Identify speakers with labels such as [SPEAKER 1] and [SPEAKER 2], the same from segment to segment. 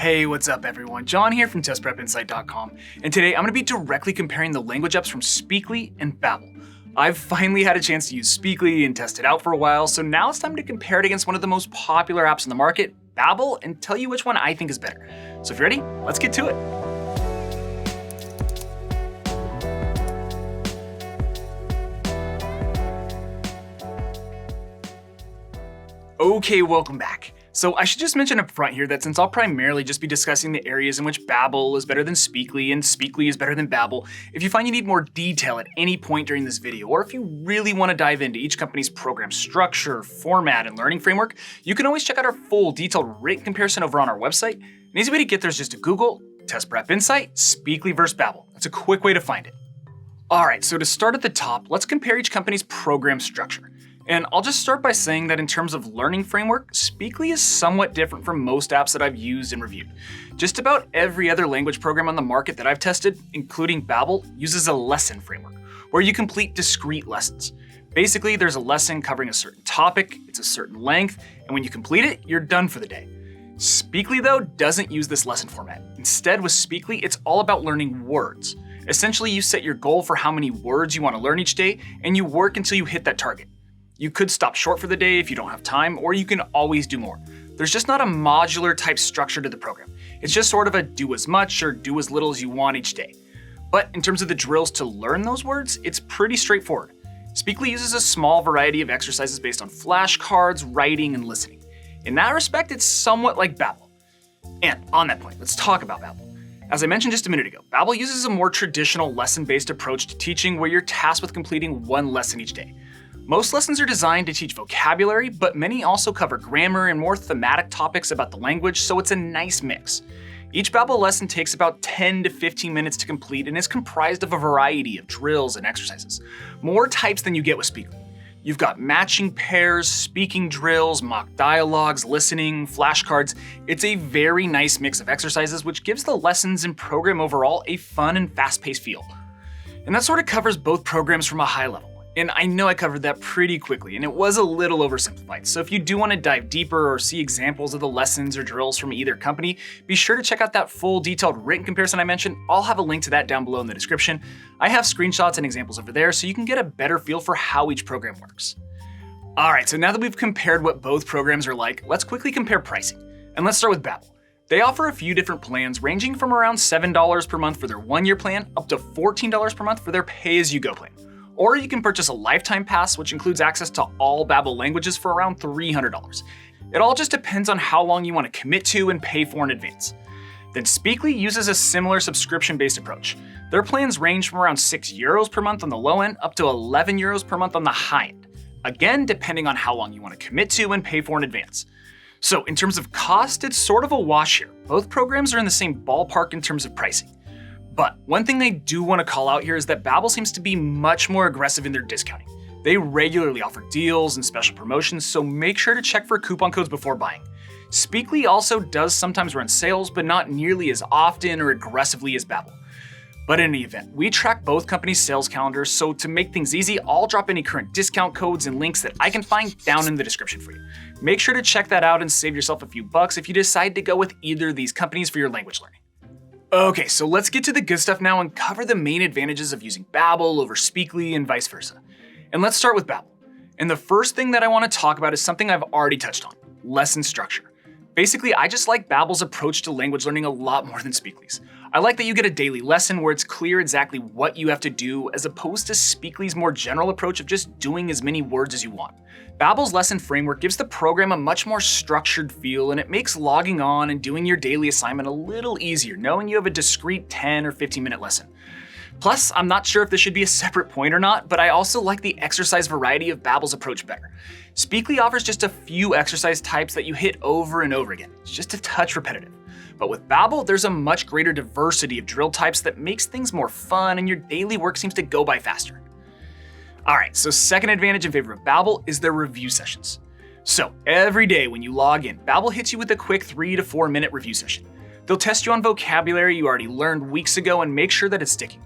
[SPEAKER 1] Hey, what's up everyone? John here from TestPrepInsight.com, and today I'm going to be directly comparing the language apps from Speakly and Babbel. I've finally had a chance to use Speakly and test it out for a while, so now it's time to compare it against one of the most popular apps on the market, Babbel, and tell you which one I think is better. So if you're ready, let's get to it. Okay, welcome back. So I should just mention up front here that since I'll primarily just be discussing the areas in which Babbel is better than Speakly and Speakly is better than Babbel, if you find you need more detail at any point during this video, or if you really want to dive into each company's program structure, format, and learning framework, you can always check out our full detailed rate comparison over on our website. An easy way to get there is just to Google Test Prep Insight, Speakly vs. Babbel. That's a quick way to find it. Alright, so to start at the top, let's compare each company's program structure. And I'll just start by saying that in terms of learning framework, Speakly is somewhat different from most apps that I've used and reviewed. Just about every other language program on the market that I've tested, including Babbel, uses a lesson framework, where you complete discrete lessons. Basically, there's a lesson covering a certain topic, it's a certain length, and when you complete it, you're done for the day. Speakly, though, doesn't use this lesson format. Instead, with Speakly, it's all about learning words. Essentially, you set your goal for how many words you want to learn each day, and you work until you hit that target. You could stop short for the day if you don't have time, or you can always do more. There's just not a modular type structure to the program. It's just sort of a do as much or do as little as you want each day. But in terms of the drills to learn those words, it's pretty straightforward. Speakly uses a small variety of exercises based on flashcards, writing, and listening. In that respect, it's somewhat like Babbel. And on that point, let's talk about Babbel. As I mentioned just a minute ago, Babbel uses a more traditional lesson-based approach to teaching where you're tasked with completing one lesson each day. Most lessons are designed to teach vocabulary, but many also cover grammar and more thematic topics about the language, so it's a nice mix. Each Babbel lesson takes about 10 to 15 minutes to complete and is comprised of a variety of drills and exercises. More types than you get with Speakly. You've got matching pairs, speaking drills, mock dialogues, listening, flashcards. It's a very nice mix of exercises which gives the lessons and program overall a fun and fast-paced feel. And that sort of covers both programs from a high level. And I know I covered that pretty quickly, and it was a little oversimplified, so if you do want to dive deeper or see examples of the lessons or drills from either company, be sure to check out that full detailed written comparison I mentioned. I'll have a link to that down below in the description. I have screenshots and examples over there so you can get a better feel for how each program works. Alright, so now that we've compared what both programs are like, let's quickly compare pricing. And let's start with Babbel. They offer a few different plans ranging from around $7 per month for their 1-year plan up to $14 per month for their pay-as-you-go plan. Or you can purchase a lifetime pass, which includes access to all Babbel languages for around $300. It all just depends on how long you want to commit to and pay for in advance. Then Speakly uses a similar subscription-based approach. Their plans range from around €6 per month on the low end up to €11 per month on the high end. Again, depending on how long you want to commit to and pay for in advance. So in terms of cost, it's sort of a wash here. Both programs are in the same ballpark in terms of pricing. But one thing I do want to call out here is that Babbel seems to be much more aggressive in their discounting. They regularly offer deals and special promotions, so make sure to check for coupon codes before buying. Speakly also does sometimes run sales, but not nearly as often or aggressively as Babbel. But in any event, we track both companies' sales calendars, so to make things easy, I'll drop any current discount codes and links that I can find down in the description for you. Make sure to check that out and save yourself a few bucks if you decide to go with either of these companies for your language learning. Okay, so let's get to the good stuff now and cover the main advantages of using Babbel over Speakly and vice versa. And let's start with Babbel. And the first thing that I want to talk about is something I've already touched on, lesson structure. Basically, I just like Babbel's approach to language learning a lot more than Speakly's. I like that you get a daily lesson where it's clear exactly what you have to do as opposed to Speakly's more general approach of just doing as many words as you want. Babbel's lesson framework gives the program a much more structured feel, and it makes logging on and doing your daily assignment a little easier, knowing you have a discrete 10 or 15-minute lesson. Plus, I'm not sure if this should be a separate point or not, but I also like the exercise variety of Babbel's approach better. Speakly offers just a few exercise types that you hit over and over again. It's just a touch repetitive. But with Babbel, there's a much greater diversity of drill types that makes things more fun and your daily work seems to go by faster. Alright, so second advantage in favor of Babbel is their review sessions. So every day when you log in, Babbel hits you with a quick 3 to 4 minute review session. They'll test you on vocabulary you already learned weeks ago and make sure that it's sticking.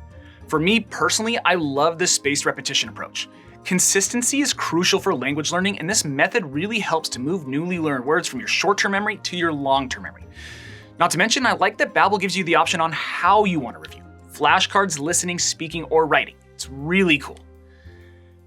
[SPEAKER 1] For me personally, I love this spaced repetition approach. Consistency is crucial for language learning, and this method really helps to move newly learned words from your short-term memory to your long-term memory. Not to mention, I like that Babbel gives you the option on how you want to review. Flashcards, listening, speaking, or writing. It's really cool.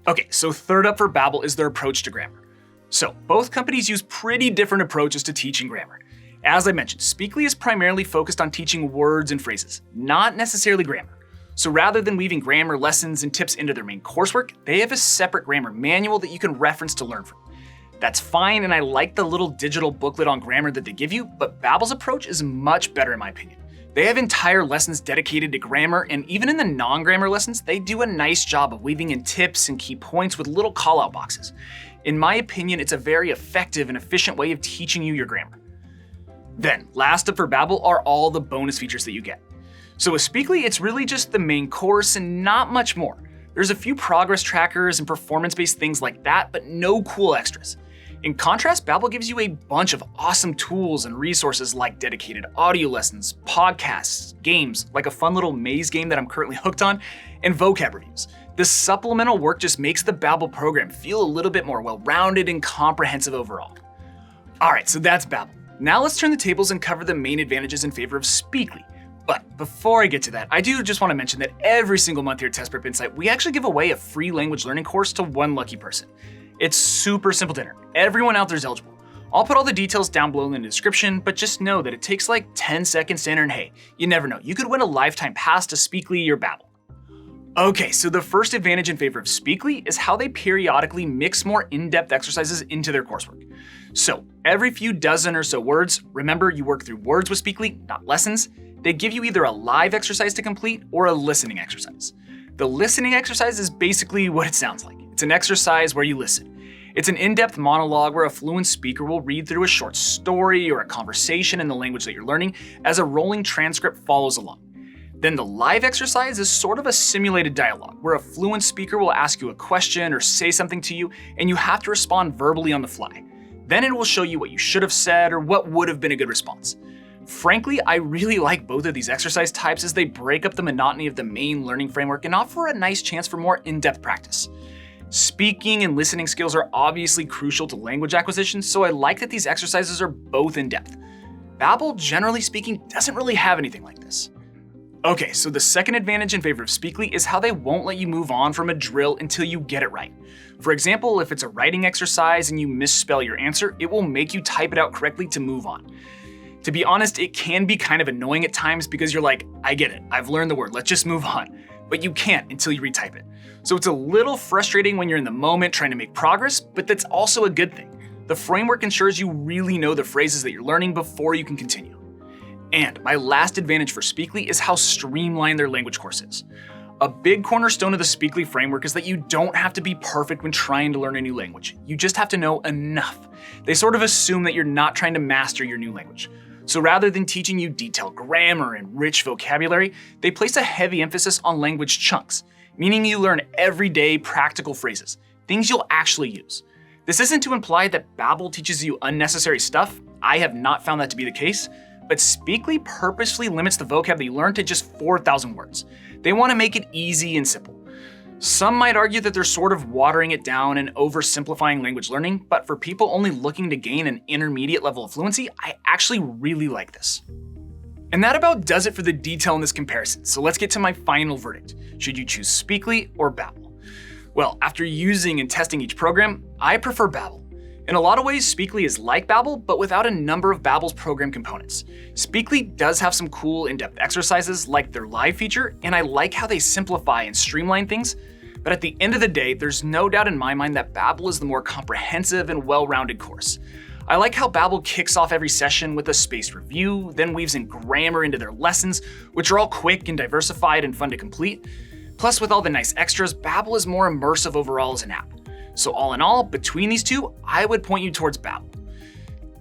[SPEAKER 1] Okay, so third up for Babbel is their approach to grammar. So both companies use pretty different approaches to teaching grammar. As I mentioned, Speakly is primarily focused on teaching words and phrases, not necessarily grammar. So rather than weaving grammar lessons and tips into their main coursework, they have a separate grammar manual that you can reference to learn from. That's fine, and I like the little digital booklet on grammar that they give you, but Babbel's approach is much better in my opinion. They have entire lessons dedicated to grammar, and even in the non-grammar lessons, they do a nice job of weaving in tips and key points with little call-out boxes. In my opinion, it's a very effective and efficient way of teaching you your grammar. Then, last up for Babbel are all the bonus features that you get. So with Speakly, it's really just the main course and not much more. There's a few progress trackers and performance-based things like that, but no cool extras. In contrast, Babbel gives you a bunch of awesome tools and resources like dedicated audio lessons, podcasts, games, like a fun little maze game that I'm currently hooked on, and vocab reviews. This supplemental work just makes the Babbel program feel a little bit more well-rounded and comprehensive overall. Alright, so that's Babbel. Now let's turn the tables and cover the main advantages in favor of Speakly. But before I get to that, I do just want to mention that every single month here at Test Prep Insight, we actually give away a free language learning course to one lucky person. It's super simple to enter. Everyone out there is eligible. I'll put all the details down below in the description, but just know that it takes like 10 seconds to enter, and hey, you never know, you could win a lifetime pass to Speakly or Babbel. Okay, so the first advantage in favor of Speakly is how they periodically mix more in-depth exercises into their coursework. So every few dozen or so words, remember you work through words with Speakly, not lessons, they give you either a live exercise to complete or a listening exercise. The listening exercise is basically what it sounds like. It's an exercise where you listen. It's an in-depth monologue where a fluent speaker will read through a short story or a conversation in the language that you're learning as a rolling transcript follows along. Then the live exercise is sort of a simulated dialogue where a fluent speaker will ask you a question or say something to you and you have to respond verbally on the fly. Then it will show you what you should have said or what would have been a good response. Frankly, I really like both of these exercise types as they break up the monotony of the main learning framework and offer a nice chance for more in-depth practice. Speaking and listening skills are obviously crucial to language acquisition, so I like that these exercises are both in-depth. Babbel, generally speaking, doesn't really have anything like this. Okay, so the second advantage in favor of Speakly is how they won't let you move on from a drill until you get it right. For example, if it's a writing exercise and you misspell your answer, it will make you type it out correctly to move on. To be honest, it can be kind of annoying at times because you're like, I get it, I've learned the word, let's just move on. But you can't until you retype it. So it's a little frustrating when you're in the moment trying to make progress, but that's also a good thing. The framework ensures you really know the phrases that you're learning before you can continue. And my last advantage for Speakly is how streamlined their language course is. A big cornerstone of the Speakly framework is that you don't have to be perfect when trying to learn a new language. You just have to know enough. They sort of assume that you're not trying to master your new language. So rather than teaching you detailed grammar and rich vocabulary, they place a heavy emphasis on language chunks, meaning you learn everyday practical phrases, things you'll actually use. This isn't to imply that Babbel teaches you unnecessary stuff. I have not found that to be the case, but Speakly purposefully limits the vocab that you learn to just 4,000 words. They want to make it easy and simple. Some might argue that they're sort of watering it down and oversimplifying language learning, but for people only looking to gain an intermediate level of fluency, I actually really like this. And that about does it for the detail in this comparison, so let's get to my final verdict. Should you choose Speakly or Babbel? Well, after using and testing each program, I prefer Babbel. In a lot of ways, Speakly is like Babbel, but without a number of Babbel's program components. Speakly does have some cool in-depth exercises like their live feature, and I like how they simplify and streamline things, but at the end of the day, there's no doubt in my mind that Babbel is the more comprehensive and well-rounded course. I like how Babbel kicks off every session with a spaced review, then weaves in grammar into their lessons, which are all quick and diversified and fun to complete. Plus, with all the nice extras, Babbel is more immersive overall as an app. So all in all, between these two, I would point you towards Babbel.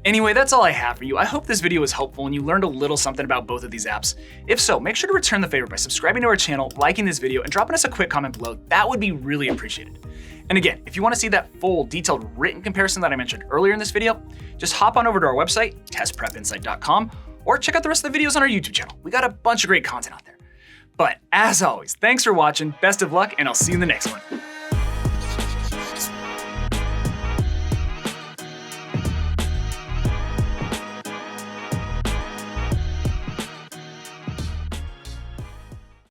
[SPEAKER 1] Anyway, that's all I have for you. I hope this video was helpful and you learned a little something about both of these apps. If so, make sure to return the favor by subscribing to our channel, liking this video, and dropping us a quick comment below. That would be really appreciated. And again, if you want to see that full detailed written comparison that I mentioned earlier in this video, just hop on over to our website, testprepinsight.com, or check out the rest of the videos on our YouTube channel. We got a bunch of great content out there. But as always, thanks for watching, best of luck, and I'll see you in the next one.